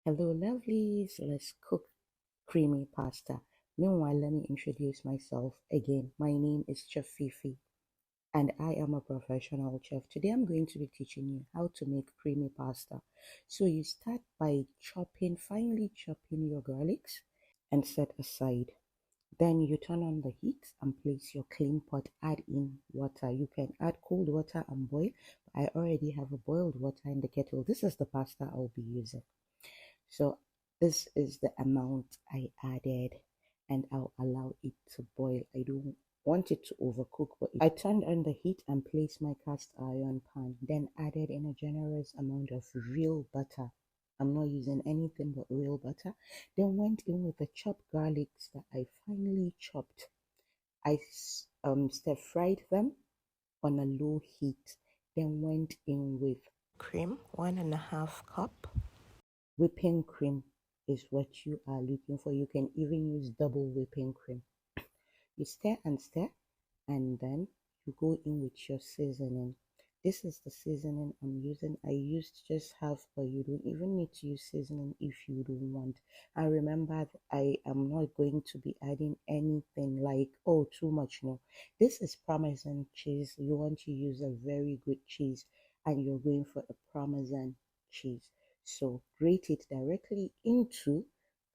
Hello, lovelies. Let's cook creamy pasta. Meanwhile, let me introduce myself again. My name is Chef Fifi, and I am a professional chef. Today, I'm going to be teaching you how to make creamy pasta. So, you start by finely chopping your garlics and set aside. Then you turn on the heat and place your clean pot. Add in water. You can add cold water and boil. I already have a boiled water in the kettle. This is the pasta I'll be using. So this is the amount I added, and I'll allow it to boil. I don't want it to overcook, but I turned on the heat and placed my cast iron pan, then added in a generous amount of real butter. I'm not using anything but real butter. Then went in with the chopped garlics that I finely chopped. I stir fried them on a low heat. Then went in with cream, 1.5 cup. Whipping cream is what you are looking for. You can even use double whipping cream. You stir, and then you go in with your seasoning. This is the seasoning I'm using. I used just half, but you don't even need to use seasoning if you don't want. And remember, I am not going to be adding anything like, oh, too much. No, this is Parmesan cheese. You want to use a very good cheese, and you're going for a Parmesan cheese. So grate it directly into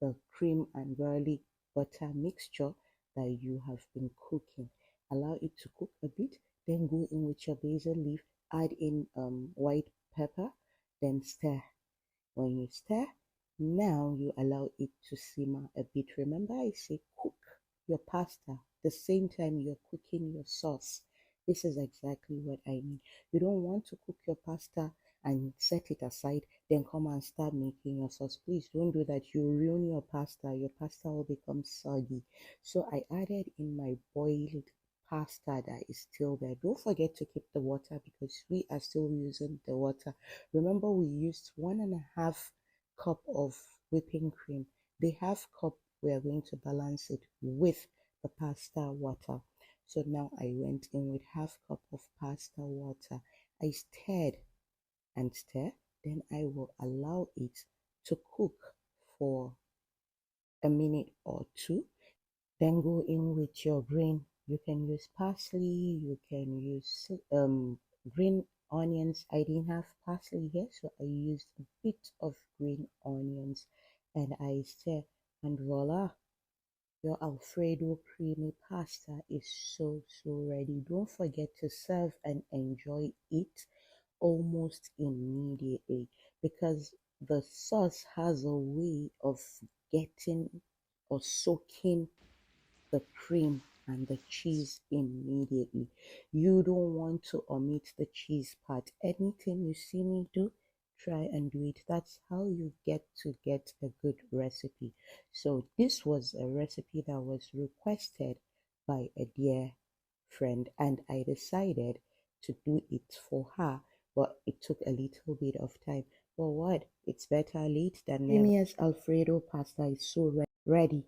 the cream and garlic butter mixture that you have been cooking. Allow it to cook a bit, then go in with your basil leaf, add in white pepper, then stir. When you stir, now you allow it to simmer a bit. Remember, I say cook your pasta the same time you're cooking your sauce. This is exactly what I mean. You don't want to cook your pasta and set it aside, then come and start making your sauce. Please don't do that. You ruin your pasta. Your pasta will become soggy. So I added in my boiled pasta that is still there. Don't forget to keep the water because we are still using the water. Remember, we used 1.5 cup of whipping cream. The half cup we are going to balance it with the pasta water. So now I went in with half cup of pasta water. I stirred and stir. Then I will allow it to cook for a minute or two. Then go in with your green. You can use parsley, you can use green onions. I didn't have parsley here, so I used a bit of green onions and I stir, and voila, your Alfredo creamy pasta is so ready. Don't forget to serve and enjoy it almost immediately because the sauce has a way of getting or soaking the cream and the cheese immediately. You don't want to omit the cheese part. Anything you see me do, try and do it. That's how you get a good recipe. So this was a recipe that was requested by a dear friend, and I decided to do it for her, but it took a little bit of time. But what? It's better late than never. Creamiest Alfredo pasta is so ready.